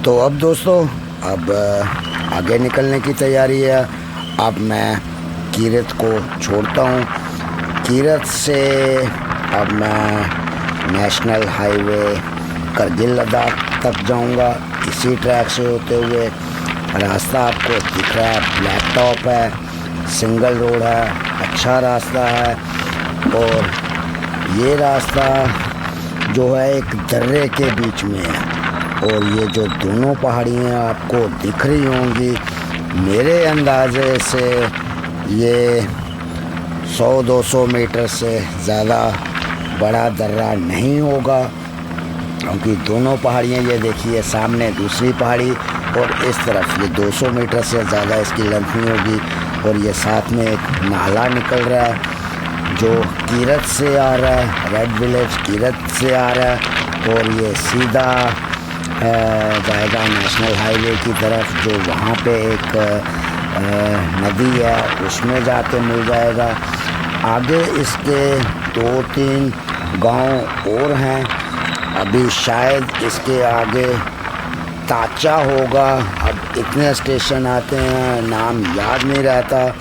तो अब दोस्तों अब आगे निकलने की तैयारी है। अब मैं कीरत को छोड़ता हूँ। कीरत से अब मैं नेशनल हाईवे करगिल लद्दाख तक जाऊँगा। इसी ट्रैक से होते हुए रास्ता आपको दिख रहा है, ब्लैक टॉप है, सिंगल रोड है, अच्छा रास्ता है। और ये रास्ता जो है एक दर्रे के बीच में है और ये जो दोनों पहाड़ियाँ आपको दिख रही होंगी, मेरे अंदाज़े से ये 100-200 मीटर से ज़्यादा बड़ा दर्रा नहीं होगा, क्योंकि दोनों पहाड़ियाँ, ये देखिए सामने दूसरी पहाड़ी और इस तरफ ये 200 मीटर से ज़्यादा इसकी लेंथ नहीं होगी। और ये साथ में एक नाला निकल रहा है जो कीरत से आ रहा है, रेड विलेज कीरत से आ रहा है और ये सीधा जाएगा नेशनल हाईवे की तरफ, जो वहाँ पे एक नदी है उसमें जाके मिल जाएगा। आगे इसके 2-3 गांव और हैं, अभी शायद इसके आगे ताचा होगा। अब इतने स्टेशन आते हैं, नाम याद नहीं रहता,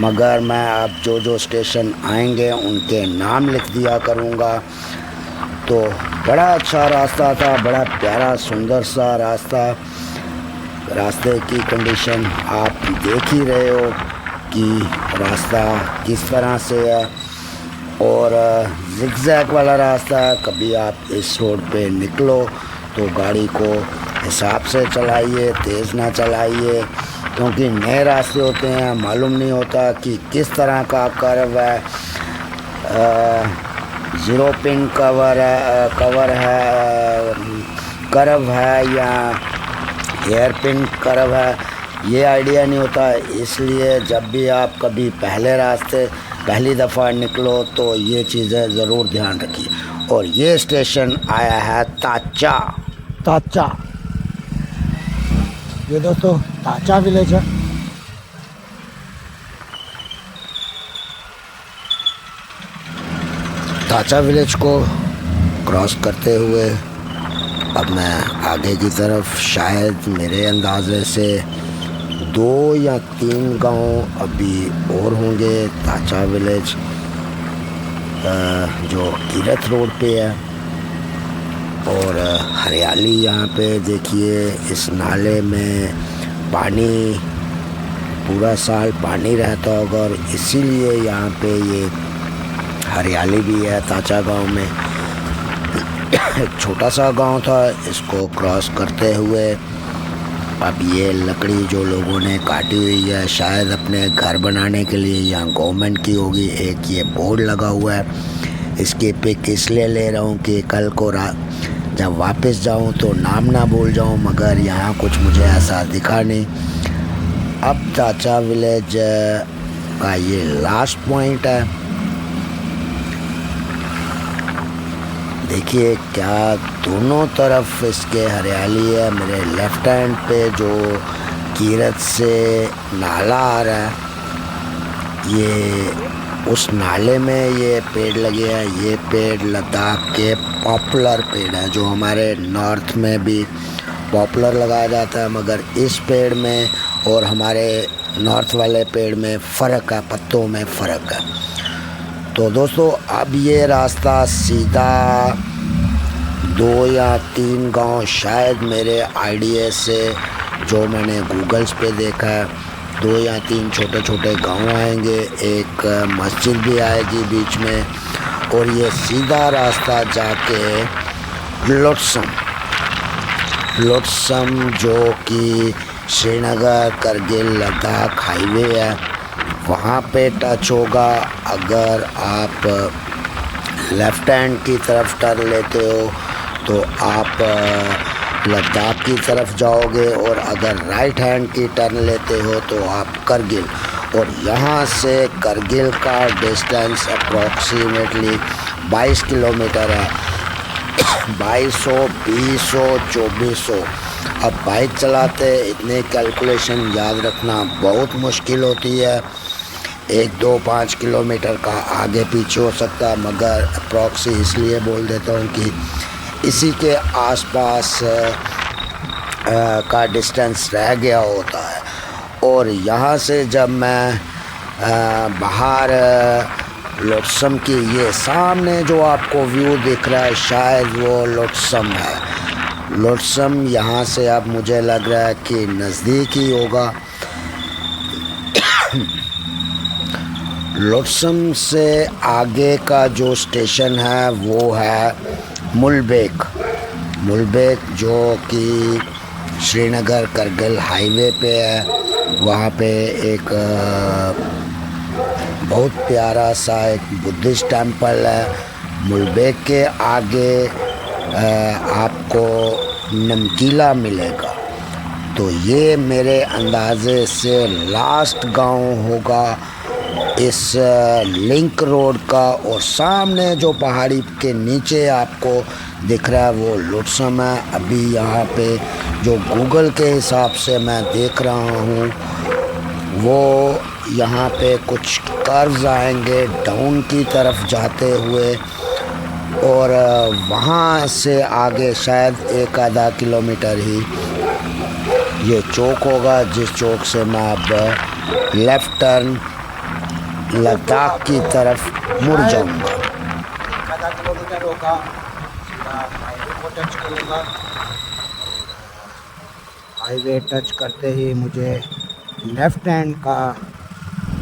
मगर मैं अब जो स्टेशन आएंगे उनके नाम लिख दिया करूँगा। तो बड़ा अच्छा रास्ता था, बड़ा प्यारा सुंदर सा रास्ता। रास्ते की कंडीशन आप देख ही रहे हो कि रास्ता किस तरह से है और ज़िगज़ैग वाला रास्ता है। कभी आप इस रोड पे निकलो तो गाड़ी को हिसाब से चलाइए, तेज़ ना चलाइए, क्योंकि नए रास्ते होते हैं, मालूम नहीं होता कि किस तरह का कर्व है। 0 पिन कर्व है या एयर पिन कर्व है, ये आइडिया नहीं होता। इसलिए जब भी आप कभी पहली दफ़ा निकलो तो ये चीज़ें ज़रूर ध्यान रखिए। और ये स्टेशन आया है ताचा। ये दोस्तों ताचा विलेज है। ताचा विलेज को क्रॉस करते हुए अब मैं आगे की तरफ, शायद मेरे अंदाज़े से 2 या 3 गांव अभी और होंगे। ताचा विलेज जो कीरत रोड पे है और हरियाली यहाँ पे देखिए। इस नाले में पानी पूरा साल पानी रहता होगा और इसीलिए यहाँ पे ये हरियाली भी है। ताचा गांव में एक छोटा सा गांव था, इसको क्रॉस करते हुए अब ये लकड़ी जो लोगों ने काटी हुई है, शायद अपने घर बनाने के लिए या गवर्नमेंट की होगी। एक ये बोर्ड लगा हुआ है, इसकी पिक इसलिए ले रहा हूँ कि कल को जब वापस जाऊँ तो नाम ना भूल जाऊँ, मगर यहाँ कुछ मुझे ऐसा दिखा नहीं। अब ताचा विलेज का ये लास्ट पॉइंट है। देखिए क्या दोनों तरफ इसके हरियाली है। मेरे लेफ़्ट हैंड पे जो कीरत से नाला आ रहा है, ये उस नाले में ये पेड़ लगे हैं। ये पेड़ लद्दाख के पॉपुलर पेड़ हैं, जो हमारे नॉर्थ में भी पॉपुलर लगाया जाता है, मगर इस पेड़ में और हमारे नॉर्थ वाले पेड़ में फ़र्क है, पत्तों में फ़र्क है। तो दोस्तों अब ये रास्ता सीधा 2 या 3 गांव, शायद मेरे आइडिया से जो मैंने गूगल्स पे देखा है, 2 या 3 छोटे छोटे गांव आएंगे, एक मस्जिद भी आएगी बीच में और ये सीधा रास्ता जाके लोटसम जो कि श्रीनगर करगिल लद्दाख हाईवे है, वहाँ पे टच होगा। अगर आप लेफ़्ट हैंड की तरफ टर्न लेते हो तो आप लद्दाख की तरफ जाओगे और अगर राइट हैंड की टर्न लेते हो तो आप करगिल। और यहाँ से करगिल का डिस्टेंस अप्रॉक्सीमेटली 22 किलोमीटर है। 2200, 2000, 2400। अब बाइक चलाते इतने कैलकुलेशन याद रखना बहुत मुश्किल होती है। 1, 2, 5 किलोमीटर का आगे पीछे हो सकता है, मगर अप्रॉक्सी इसलिए बोल देता हूँ कि इसी के आसपास का डिस्टेंस रह गया होता है। और यहाँ से जब मैं बाहर लोटसम की, ये सामने जो आपको व्यू दिख रहा है शायद वो लोटसम है। लोटसम यहाँ से अब मुझे लग रहा है कि नज़दीक ही होगा। लोटसम से आगे का जो स्टेशन है वो है मुलबेक। मुलबेक जो कि श्रीनगर करगिल हाईवे पे है। वहाँ पे एक बहुत प्यारा सा एक बुद्धिस्ट टेंपल है। मुलबेक के आगे आपको नमकीला मिलेगा। तो ये मेरे अंदाज़े से लास्ट गांव होगा इस लिंक रोड का। और सामने जो पहाड़ी के नीचे आपको दिख रहा है वो लोटसम है। अभी यहाँ पे जो गूगल के हिसाब से मैं देख रहा हूँ वो यहाँ पे कुछ कर्व्स आएंगे डाउन की तरफ जाते हुए, और वहाँ से आगे शायद 1-आधा किलोमीटर ही ये चौक होगा, जिस चौक से मैं अब लेफ़्ट टर्न लद्दाख की तरफ मुड़ जाऊँगा। 1-आधा किलोमीटर होगा, हाईवे को टच करूँगा। हाईवे टच करते ही मुझे लेफ़्ट हैंड का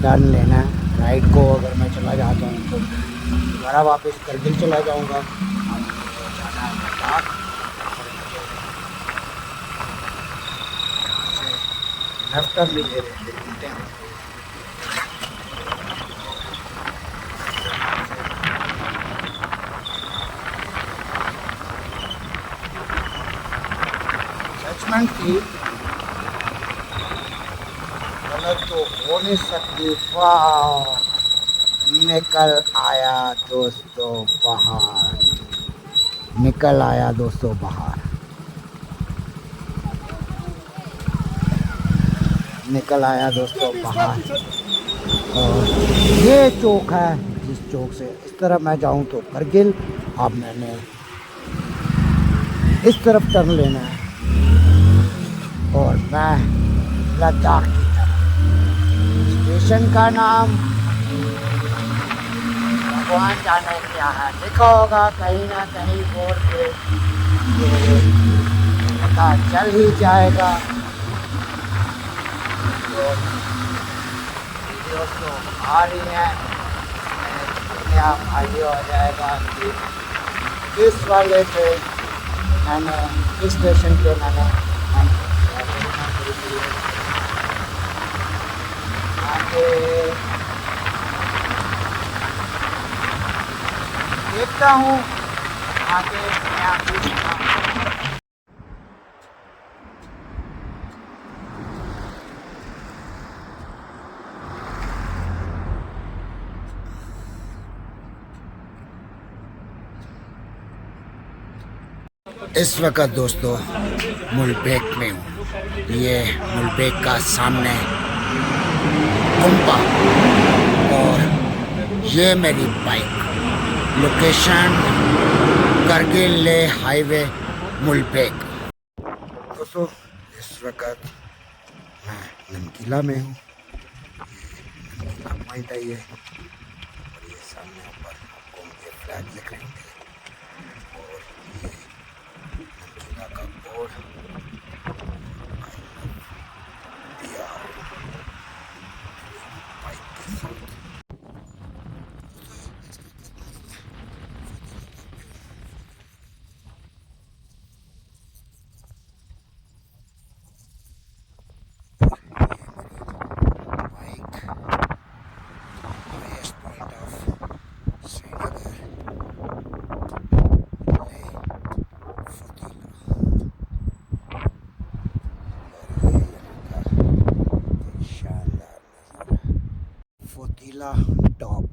टर्न लेना है। राइट को अगर मैं चला जाता हूँ तो दोबारा वापस करगिल चला जाऊँगा। जाना है लद्दाख। लेफ़्ट टर्न भी ले लेते हैं। जजमेंट की गलत तो हो नहीं सकती। वाह, निकल आया दोस्तों बाहर, निकल आया दोस्तों बाहर, निकल आया दोस्तों बाहर। और ये चौक है, जिस चौक से इस तरफ मैं जाऊं तो करगिल। अब मैंने इस तरफ टर्न लेना है और मैं लद्दाख की तरफ। स्टेशन का नाम भगवान जाने क्या है, लिखा होगा कहीं ना कहीं बोर्ड पे, तो पता चल ही जाएगा। तो वीडियोस तो आ रही हैं, अपने आप आइडिया हो जाएगा कि किस वाले पे मैंने, किस स्टेशन पे मैंने आगे देखता हूँ। आगे मैं आपको इस वक्त दोस्तों मुलबेक में हूँ। ये मुलबेक का सामने कुंपा, और ये मेरी बाइक। लोकेशन करगिल ले हाईवे मुलबेक। दोस्तों इस वक्त मैं नमकीला में हूँ। नमकीला पॉइंट है ये, और ये सामने ऊपर आपको ये फ्लैग दिख रहे हैं, और ये नमकीला का board. Fotila top,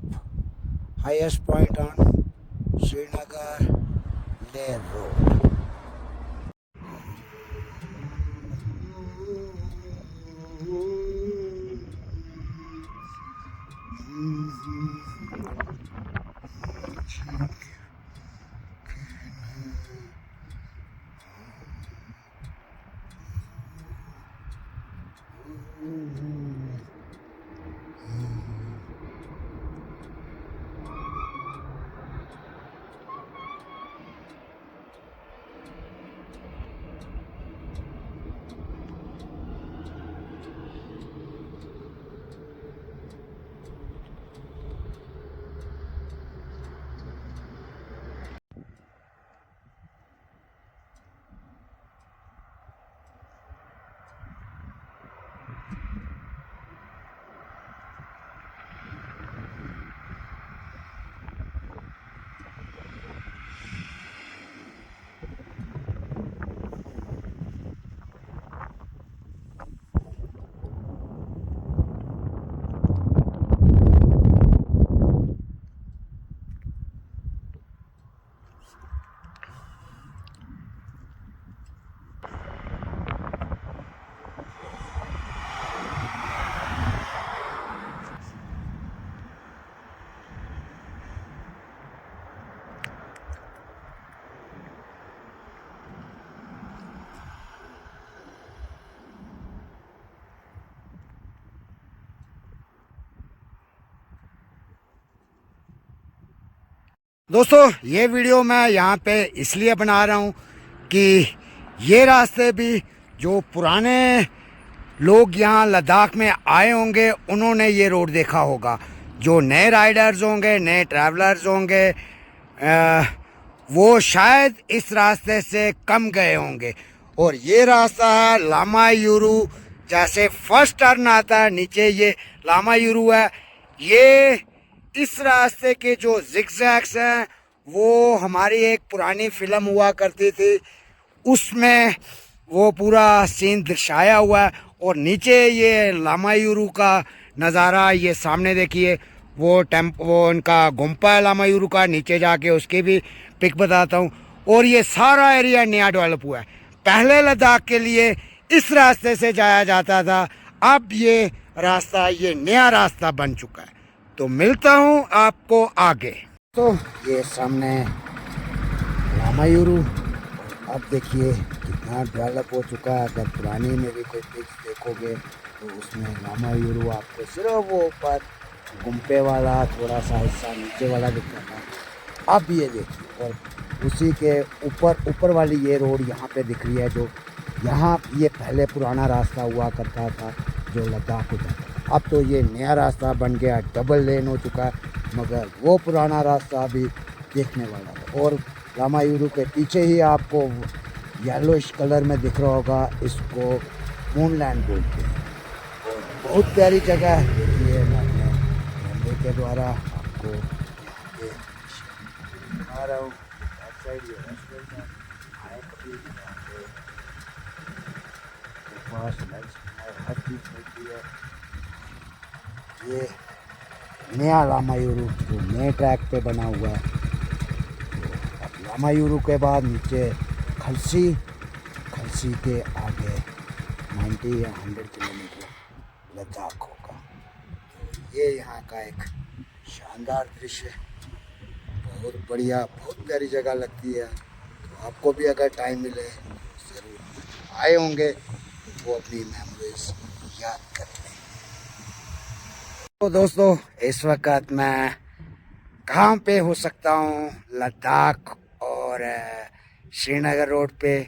highest point on Srinagar Leh Road. दोस्तों ये वीडियो मैं यहाँ पे इसलिए बना रहा हूँ कि ये रास्ते भी जो पुराने लोग यहाँ लद्दाख में आए होंगे उन्होंने ये रोड देखा होगा। जो नए राइडर्स होंगे, नए ट्रैवलर्स होंगे, वो शायद इस रास्ते से कम गए होंगे। और ये रास्ता है लामा यूरू। जैसे फर्स्ट टर्न आता है नीचे ये लामा यूरू है। ये इस रास्ते के जो जिगजैग्स हैं वो हमारी एक पुरानी फिल्म हुआ करती थी, उसमें वो पूरा सीन दर्शाया हुआ है। और नीचे ये लामा यूरू का नज़ारा, ये सामने देखिए वो उनका गुम्पा है लामा यूरू का। नीचे जाके उसकी भी पिक बताता हूँ। और ये सारा एरिया नया डेवलप हुआ है। पहले लद्दाख के लिए इस रास्ते से जाया जाता था, अब ये रास्ता, ये नया रास्ता बन चुका है। तो मिलता हूँ आपको आगे। तो ये सामने लामा यूरू, अब देखिए कितना डेवलप हो चुका है। अगर पुरानी में भी कोई पिक्स देखोगे तो उसमें लामा यूरू आपको सिर्फ वो ऊपर गुम्पे वाला थोड़ा सा हिस्सा नीचे वाला दिखता था। अब ये देखिए, और उसी के ऊपर वाली ये रोड यहाँ पे दिख रही है, जो यहाँ ये पहले पुराना रास्ता हुआ करता था जो लद्दाख को जाता। अब तो ये नया रास्ता बन गया, डबल लेन हो चुका है, मगर वो पुराना रास्ता अभी देखने वाला है। और लामा यूरू के पीछे ही आपको येलोइश कलर में दिख रहा होगा, इसको मूनलैंड बोलते हैं। और बहुत प्यारी जगह है। देखिए मैं अपने कैमरे के द्वारा आपको दिखा रहा हूँ। बैक साइड ये रेस्टोरेंट है, आए कभी ब्रेकफास्ट, लंच, हर चीज़ मिलती है। ये नया लामा यूरू जो नए ट्रैक पे बना हुआ है। अब लामा यूरू के बाद नीचे खलसी के आगे 90 या 100 किलोमीटर लद्दाख होगा। ये यहाँ का एक शानदार दृश्य, बहुत बढ़िया, बहुत प्यारी जगह लगती है। तो आपको भी अगर टाइम मिले ज़रूर आए होंगे, वो अपनी मेमोरीज याद कर लें। तो दोस्तों इस वक्त मैं कहाँ पे हो सकता हूँ? लद्दाख और श्रीनगर रोड पे।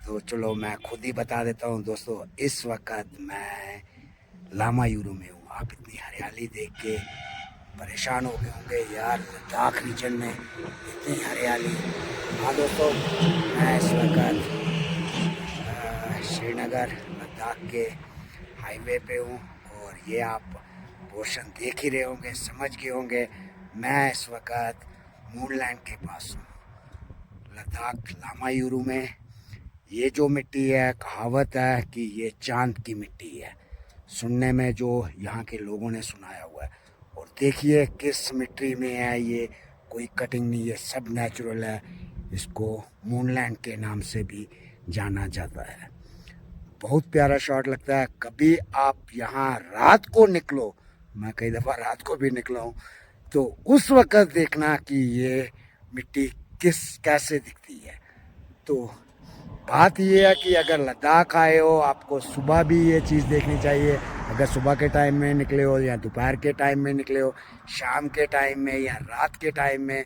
तो चलो मैं खुद ही बता देता हूँ दोस्तों। इस वक्त मैं लामा यूरू में हूँ। आप इतनी हरियाली देख के परेशान हो गए होंगे, यार लद्दाख रीजन में इतनी हरियाली। हाँ दोस्तों, मैं इस वक्त श्रीनगर लद्दाख के हाईवे पे हूँ। और ये आप पोर्शन देख ही रहे होंगे, समझ गए होंगे। मैं इस वक्त मूनलैंड के पास हूँ, लद्दाख लामा यूरू में। ये जो मिट्टी है, कहावत है कि ये चांद की मिट्टी है, सुनने में जो यहाँ के लोगों ने सुनाया हुआ है। और देखिए किस मिट्टी में है ये, कोई कटिंग नहीं है, सब नेचुरल है। इसको मूनलैंड के नाम से भी जाना जाता है। बहुत प्यारा शॉट लगता है। कभी आप यहाँ रात को निकलो, मैं कई दफ़ा रात को भी निकला हूँ, तो उस वक्त देखना कि ये मिट्टी कैसे दिखती है। तो बात ये है कि अगर लद्दाख आए हो आपको सुबह भी ये चीज़ देखनी चाहिए। अगर सुबह के टाइम में निकले हो या दोपहर के टाइम में निकले हो, शाम के टाइम में या रात के टाइम में,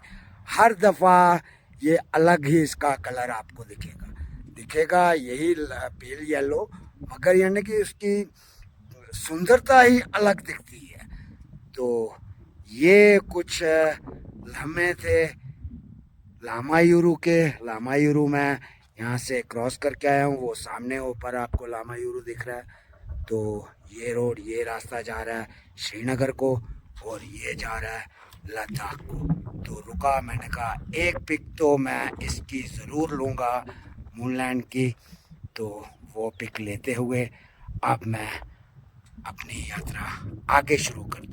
हर दफ़ा ये अलग ही इसका कलर आपको दिखेगा यही पेल येलो, मगर यानी कि इसकी सुंदरता ही अलग दिखती है। तो ये कुछ लम्हे थे लामायुरू के। लामायुरू मैं यहाँ से क्रॉस करके आया हूँ, वो सामने ऊपर आपको लामायुरू दिख रहा है। तो ये रोड, ये रास्ता जा रहा है श्रीनगर को और ये जा रहा है लद्दाख को। तो रुका, मैंने कहा एक पिक तो मैं इसकी ज़रूर लूँगा मूनलैंड की। तो वो पिक लेते हुए अब मैं अपनी यात्रा आगे शुरू करता हूँ।